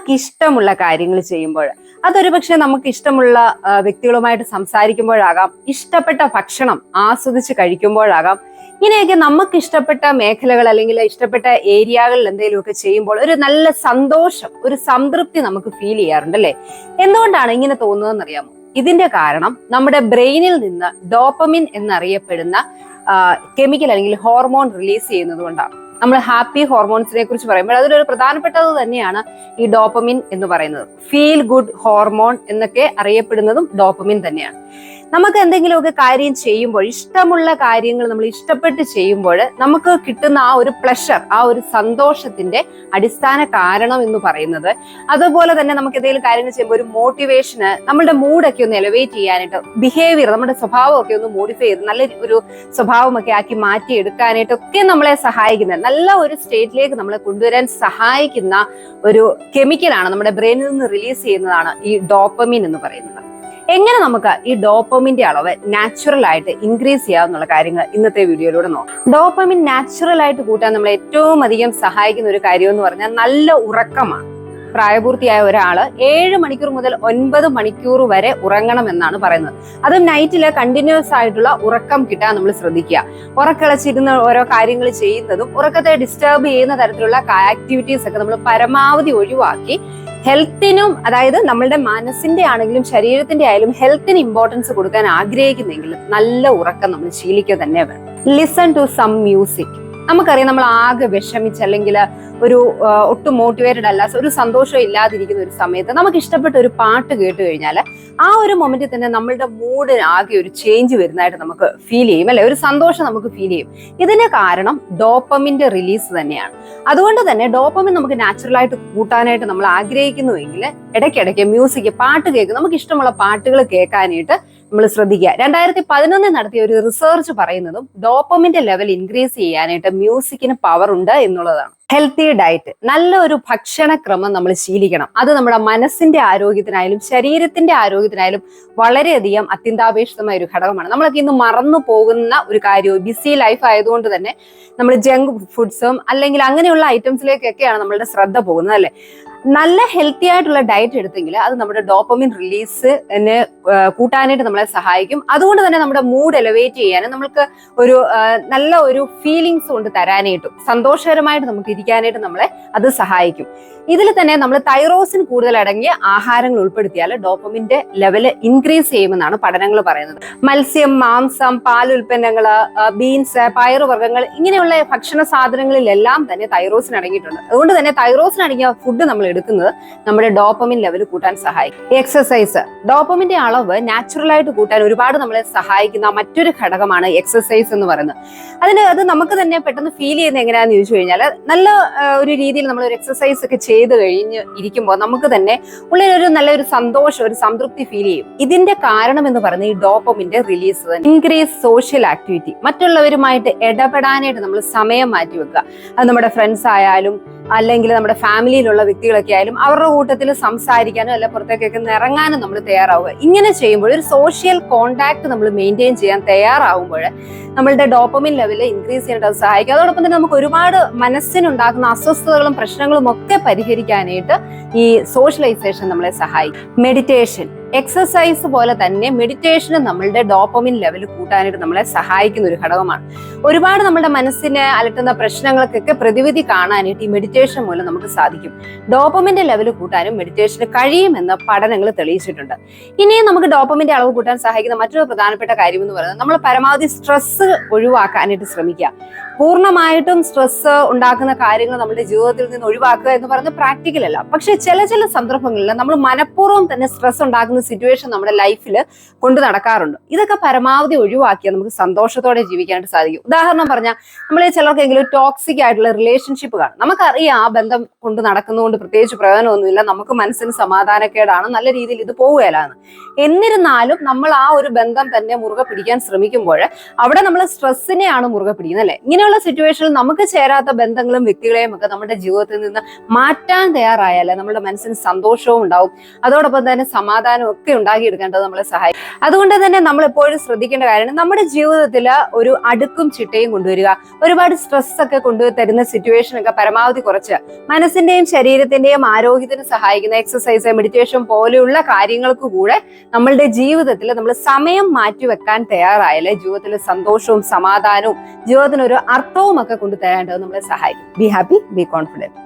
നമുക്ക് ഇഷ്ടമുള്ള കാര്യങ്ങൾ ചെയ്യുമ്പോൾ, അതൊരു പക്ഷെ നമുക്ക് ഇഷ്ടമുള്ള വ്യക്തികളുമായിട്ട് സംസാരിക്കുമ്പോഴാകാം, ഇഷ്ടപ്പെട്ട ഭക്ഷണം ആസ്വദിച്ച് കഴിക്കുമ്പോഴാകാം, ഇങ്ങനെയൊക്കെ നമുക്ക് ഇഷ്ടപ്പെട്ട മേഖലകൾ അല്ലെങ്കിൽ ഇഷ്ടപ്പെട്ട ഏരിയകളിൽ എന്തെങ്കിലുമൊക്കെ ചെയ്യുമ്പോൾ ഒരു നല്ല സന്തോഷം, ഒരു സംതൃപ്തി നമുക്ക് ഫീൽ ചെയ്യാറുണ്ട് അല്ലെ? എന്തുകൊണ്ടാണ് ഇങ്ങനെ തോന്നുന്നതെന്ന് അറിയാമോ? ഇതിന്റെ കാരണം നമ്മുടെ ബ്രെയിനിൽ നിന്ന് ഡോപ്പമിൻ എന്നറിയപ്പെടുന്ന കെമിക്കൽ അല്ലെങ്കിൽ ഹോർമോൺ റിലീസ് ചെയ്യുന്നത് കൊണ്ടാണ്. നമ്മൾ ഹാപ്പി ഹോർമോൺസിനെ കുറിച്ച് പറയുമ്പോൾ അതിലൊരു പ്രധാനപ്പെട്ടത് തന്നെയാണ് ഈ ഡോപ്പമിൻ എന്ന് പറയുന്നത്. ഫീൽ ഗുഡ് ഹോർമോൺ എന്നൊക്കെ അറിയപ്പെടുന്നതും ഡോപ്പമിൻ തന്നെയാണ്. നമുക്ക് എന്തെങ്കിലുമൊക്കെ കാര്യം ചെയ്യുമ്പോൾ, ഇഷ്ടമുള്ള കാര്യങ്ങൾ നമ്മൾ ഇഷ്ടപ്പെട്ട് ചെയ്യുമ്പോൾ നമുക്ക് കിട്ടുന്ന ആ ഒരു പ്ലഷർ, ആ ഒരു സന്തോഷത്തിന്റെ അടിസ്ഥാന കാരണം എന്ന് പറയുന്നത്, അതുപോലെ തന്നെ നമുക്ക് എന്തെങ്കിലും കാര്യങ്ങൾ ചെയ്യുമ്പോൾ ഒരു മോട്ടിവേഷന്, നമ്മുടെ മൂഡൊക്കെ ഒന്ന് എലവേറ്റ് ചെയ്യാനായിട്ട്, ബിഹേവിയർ, നമ്മുടെ സ്വഭാവമൊക്കെ ഒന്ന് മോഡിഫൈ ചെയ്ത് നല്ല ഒരു സ്വഭാവമൊക്കെ ആക്കി മാറ്റിയെടുക്കാനായിട്ടൊക്കെ നമ്മളെ സഹായിക്കുന്ന, നല്ല ഒരു സ്റ്റേറ്റിലേക്ക് നമ്മളെ കൊണ്ടുവരാൻ സഹായിക്കുന്ന ഒരു കെമിക്കലാണ്, നമ്മുടെ ബ്രെയിനിൽ നിന്ന് റിലീസ് ചെയ്യുന്നതാണ് ഈ ഡോപ്പമിൻ എന്ന് പറയുന്നത്. എങ്ങനെ നമുക്ക് ഈ ഡോപ്പമിന്റെ അളവ് നാച്ചുറൽ ആയിട്ട് ഇൻക്രീസ് ചെയ്യാവുന്ന കാര്യങ്ങൾ ഇന്നത്തെ വീഡിയോയിലൂടെ നോക്കാം. ഡോപ്പമിൻ നാച്ചുറൽ ആയിട്ട് കൂട്ടാൻ നമ്മളെ ഏറ്റവും അധികം സഹായിക്കുന്ന ഒരു കാര്യം എന്ന് പറഞ്ഞാൽ നല്ല ഉറക്കമാണ്. പ്രായപൂർത്തിയായ ഒരാള് 7 മണിക്കൂർ മുതൽ 9 മണിക്കൂർ വരെ ഉറങ്ങണം എന്നാണ് പറയുന്നത്. അതും നൈറ്റില് കണ്ടിന്യൂസ് ആയിട്ടുള്ള ഉറക്കം കിട്ടാൻ നമ്മൾ ശ്രദ്ധിക്കുക. ഉറക്കളച്ചിരുന്ന് ഓരോ കാര്യങ്ങൾ ചെയ്യുന്നതും ഉറക്കത്തെ ഡിസ്റ്റർബ് ചെയ്യുന്ന തരത്തിലുള്ള ആക്ടിവിറ്റീസ് ഒക്കെ നമ്മൾ പരമാവധി ഒഴിവാക്കി ഹെൽത്തിനും, അതായത് നമ്മളുടെ മനസ്സിന്റെ ആണെങ്കിലും ശരീരത്തിന്റെ ആയാലും ഹെൽത്തിന് ഇമ്പോർട്ടൻസ് കൊടുക്കാൻ ആഗ്രഹിക്കുന്നെങ്കിൽ നല്ല ഉറക്കം നമ്മൾ ശീലിക്കുക തന്നെ വേണം. Listen to some music. നമുക്കറിയാം, നമ്മൾ ആകെ വിഷമിച്ച് അല്ലെങ്കിൽ ഒരു ഒട്ടും മോട്ടിവേറ്റഡ് അല്ല, ഒരു സന്തോഷം ഇല്ലാതിരിക്കുന്ന ഒരു സമയത്ത് നമുക്ക് ഇഷ്ടപ്പെട്ട ഒരു പാട്ട് കേട്ട് കഴിഞ്ഞാൽ ആ ഒരു മൊമെന്റിൽ തന്നെ നമ്മളുടെ മൂഡിന് ആകെ ഒരു ചേഞ്ച് വരുന്നതായിട്ട് നമുക്ക് ഫീൽ ചെയ്യും അല്ലെ? ഒരു സന്തോഷം നമുക്ക് ഫീൽ ചെയ്യും. ഇതിന് കാരണം ഡോപ്പമിന്റെ റിലീസ് തന്നെയാണ്. അതുകൊണ്ട് തന്നെ ഡോപ്പമിൻ നമുക്ക് നാച്ചുറലായിട്ട് കൂട്ടാനായിട്ട് നമ്മൾ ആഗ്രഹിക്കുന്നുവെങ്കിൽ ഇടയ്ക്കിടയ്ക്ക് മ്യൂസിക്, പാട്ട് കേൾക്കുക, നമുക്ക് ഇഷ്ടമുള്ള പാട്ടുകൾ കേൾക്കാനായിട്ട് നമ്മൾ ശ്രദ്ധിക്കുക. 2011 നടത്തിയ ഒരു റിസർച്ച് പറയുന്നതും ഡോപ്പമിന്റെ ലെവൽ ഇൻക്രീസ് ചെയ്യാനായിട്ട് മ്യൂസിക്കിന് പവർ ഉണ്ട് എന്നുള്ളതാണ്. ഹെൽത്തി ഡയറ്റ്, നല്ല ഒരു ഭക്ഷണക്രമം നമ്മൾ ശീലിക്കണം. അത് നമ്മുടെ മനസ്സിന്റെ ആരോഗ്യത്തിനായാലും ശരീരത്തിന്റെ ആരോഗ്യത്തിനായാലും വളരെയധികം അത്യന്താപേക്ഷിതമായ ഒരു ഘടകമാണ്. നമ്മളൊക്കെ ഇന്ന് മറന്നു പോകുന്ന ഒരു കാര്യവും, ബിസി ലൈഫ് ആയതുകൊണ്ട് തന്നെ നമ്മൾ ജങ്ക് ഫുഡ്സും അല്ലെങ്കിൽ അങ്ങനെയുള്ള ഐറ്റംസിലേക്കൊക്കെയാണ് നമ്മളുടെ ശ്രദ്ധ പോകുന്നത് അല്ലെ? നല്ല ഹെൽത്തി ആയിട്ടുള്ള ഡയറ്റ് എടുത്തെങ്കിൽ അത് നമ്മുടെ ഡോപ്പമിൻ റിലീസിന് കൂട്ടാനായിട്ട് നമ്മളെ സഹായിക്കും. അതുകൊണ്ട് തന്നെ നമ്മുടെ മൂഡ് എലവേറ്റ് ചെയ്യാനും നമുക്ക് ഒരു നല്ല ഒരു ഫീലിങ്സ് കൊണ്ട് തരാനായിട്ടും സന്തോഷകരമായിട്ട് നമുക്ക് ഇരിക്കാനായിട്ട് നമ്മളെ അത് സഹായിക്കും. ഇതിൽ തന്നെ നമ്മൾ തൈറോസിൻ കൂടുതൽ അടങ്ങിയ ആഹാരങ്ങൾ ഉൾപ്പെടുത്തിയാൽ ഡോപ്പമിന്റെ ലെവല് ഇൻക്രീസ് ചെയ്യുമെന്നാണ് പഠനങ്ങൾ പറയുന്നത്. മത്സ്യം, മാംസം, പാലുൽപ്പന്നങ്ങള്, ബീൻസ്, പയറുവർഗ്ഗങ്ങൾ, ഇങ്ങനെയുള്ള ഭക്ഷണ സാധനങ്ങളിലെല്ലാം തന്നെ തൈറോസിൻ അടങ്ങിയിട്ടുണ്ട്. അതുകൊണ്ട് തന്നെ തൈറോസിൻ അടങ്ങിയ ഫുഡ് നമ്മൾ എടുക്കുന്നത് നമ്മുടെ ഡോപ്പമിൻ ലെവൽ കൂട്ടാൻ സഹായിക്കും. എക്സസൈസ്, ഡോപ്പമിന്റെ അളവ് നാച്ചുറൽ ആയിട്ട് കൂട്ടാൻ ഒരുപാട് നമ്മളെ സഹായിക്കുന്ന മറ്റൊരു ഘടകമാണ് എക്സസൈസ് എന്ന് പറയുന്നത്. അത് നമുക്ക് തന്നെ പെട്ടെന്ന് ഫീൽ ചെയ്യുന്നത് എങ്ങനെയാണെന്ന് ചോദിച്ചു കഴിഞ്ഞാൽ, നല്ല ഒരു രീതിയിൽ നമ്മൾ ഒരു എക്സസൈസ് ഒക്കെ ചെയ്ത് കഴിഞ്ഞ് ഇരിക്കുമ്പോൾ നമുക്ക് തന്നെ ഉള്ളിലൊരു നല്ലൊരു സന്തോഷം, ഒരു സംതൃപ്തി ഫീൽ ചെയ്യും. ഇതിന്റെ കാരണം എന്ന് പറയുന്നത് ഈ ഡോപ്പമിന്റെ റിലീസ് തന്നെ. ഇൻക്രീസ് സോഷ്യൽ ആക്ടിവിറ്റി, മറ്റുള്ളവരുമായിട്ട് ഇടപെടാനായിട്ട് നമ്മൾ സമയം മാറ്റി വെക്കുക. അത് നമ്മുടെ ഫ്രണ്ട്സ് ആയാലും അല്ലെങ്കിൽ നമ്മുടെ ഫാമിലിയിലുള്ള വ്യക്തികളൊക്കെ ആയാലും അവരുടെ കൂട്ടത്തിൽ സംസാരിക്കാനും അല്ല പുറത്തേക്കൊക്കെ ഇറങ്ങാനും നമ്മൾ തയ്യാറാവുക. ഇങ്ങനെ ചെയ്യുമ്പോൾ ഒരു സോഷ്യൽ കോണ്ടാക്ട് നമ്മൾ മെയിൻറ്റെയിൻ ചെയ്യാൻ തയ്യാറാവുമ്പോൾ നമ്മളുടെ ഡോപ്പമിൻ ലെവല് ഇൻക്രീസ് ചെയ്യാനായിട്ട് അത് സഹായിക്കും. അതോടൊപ്പം തന്നെ നമുക്ക് ഒരുപാട് മനസ്സിനുണ്ടാക്കുന്ന അസ്വസ്ഥതകളും പ്രശ്നങ്ങളും ഒക്കെ പരിഹരിക്കാനായിട്ട് ഈ സോഷ്യലൈസേഷൻ നമ്മളെ സഹായിക്കും. മെഡിറ്റേഷൻ, എക്സസൈസ് പോലെ തന്നെ മെഡിറ്റേഷന് നമ്മളുടെ ഡോപ്പമിൻ ലെവൽ കൂട്ടാനായിട്ട് നമ്മളെ സഹായിക്കുന്ന ഒരു ഘടകമാണ്. ഒരുപാട് നമ്മുടെ മനസ്സിനെ അലട്ടുന്ന പ്രശ്നങ്ങൾക്കൊക്കെ പ്രതിവിധി കാണാനായിട്ട് ഈ മെഡിറ്റേഷൻ മൂലം നമുക്ക് സാധിക്കും. ഡോപ്പമിന്റെ ലെവൽ കൂട്ടാനും മെഡിറ്റേഷന് കഴിയുമെന്ന് പഠനങ്ങൾ തെളിയിച്ചിട്ടുണ്ട്. ഇനിയും നമുക്ക് ഡോപ്പമിന്റെ അളവ് കൂട്ടാൻ സഹായിക്കുന്ന മറ്റൊരു പ്രധാനപ്പെട്ട കാര്യം എന്ന് പറയുന്നത് നമ്മൾ പരമാവധി സ്ട്രെസ് ഒഴിവാക്കാനായിട്ട് ശ്രമിക്കുക. പൂർണ്ണമായിട്ടും സ്ട്രെസ് ഉണ്ടാക്കുന്ന കാര്യങ്ങൾ നമ്മുടെ ജീവിതത്തിൽ നിന്ന് ഒഴിവാക്കുക എന്ന് പറയുന്നത് പ്രാക്ടിക്കൽ അല്ല. പക്ഷെ ചില സന്ദർഭങ്ങളിൽ നമ്മൾ മനഃപൂർവ്വം തന്നെ സ്ട്രെസ് ഉണ്ടാക്കുന്ന സിറ്റുവേഷൻ നമ്മുടെ ലൈഫിൽ കൊണ്ടു നടക്കാറുണ്ട്. ഇതൊക്കെ പരമാവധി ഒഴിവാക്കിയാൽ നമുക്ക് സന്തോഷത്തോടെ ജീവിക്കാനായിട്ട് സാധിക്കും. ഉദാഹരണം പറഞ്ഞാൽ, നമ്മൾ ചിലർക്കെങ്കിലും ടോക്സിക് ആയിട്ടുള്ള റിലേഷൻഷിപ്പ് കാണും. നമുക്കറിയാം ആ ബന്ധം കൊണ്ട് നടക്കുന്നതുകൊണ്ട് പ്രത്യേകിച്ച് പ്രയോജനമൊന്നുമില്ല, നമുക്ക് മനസ്സിന് സമാധാനക്കേടാണ്, നല്ല രീതിയിൽ ഇത് പോവുകയല്ലാന്ന്. എന്നിരുന്നാലും നമ്മൾ ആ ഒരു ബന്ധം തന്നെ മുറുകെ പിടിക്കാൻ ശ്രമിക്കുമ്പോൾ അവിടെ നമ്മൾ സ്ട്രെസ്സിനെയാണ് മുറുകെ പിടിക്കുന്നത് അല്ലെ? ഇങ്ങനെയുള്ള സിറ്റുവേഷനിൽ നമുക്ക് ചേരാത്ത ബന്ധങ്ങളും വ്യക്തികളെയും ഒക്കെ നമ്മുടെ ജീവിതത്തിൽ നിന്ന് മാറ്റാൻ തയ്യാറായാൽ നമ്മുടെ മനസ്സിന് സന്തോഷവും ഉണ്ടാവും, അതോടൊപ്പം തന്നെ സമാധാനവും സമാധാനവും ഒക്കെ ഉണ്ടാക്കിയെടുക്കേണ്ടത് നമ്മളെ സഹായിക്കും. അതുകൊണ്ട് തന്നെ നമ്മൾ എപ്പോഴും ശ്രദ്ധിക്കേണ്ട കാര്യമാണ് നമ്മുടെ ജീവിതത്തിൽ ഒരു അടുക്കും ചിട്ടയും കൊണ്ടുവരിക. ഒരുപാട് സ്ട്രെസ് ഒക്കെ കൊണ്ടുതരുന്ന സിറ്റുവേഷൻ ഒക്കെ പരമാവധി കുറച്ച് മനസ്സിന്റെയും ശരീരത്തിന്റെയും ആരോഗ്യത്തിന് സഹായിക്കുന്ന എക്സസൈസ്, മെഡിറ്റേഷൻ പോലെയുള്ള കാര്യങ്ങൾക്ക് കൂടെ നമ്മളുടെ ജീവിതത്തിൽ നമ്മൾ സമയം മാറ്റിവെക്കാൻ തയ്യാറായാലേ ജീവിതത്തിൽ സന്തോഷവും സമാധാനവും ജീവിതത്തിന് ഒരു അർത്ഥവും ഒക്കെ കൊണ്ടുതരാനായിട്ട് നമ്മളെ സഹായിക്കും. Be happy, B confident.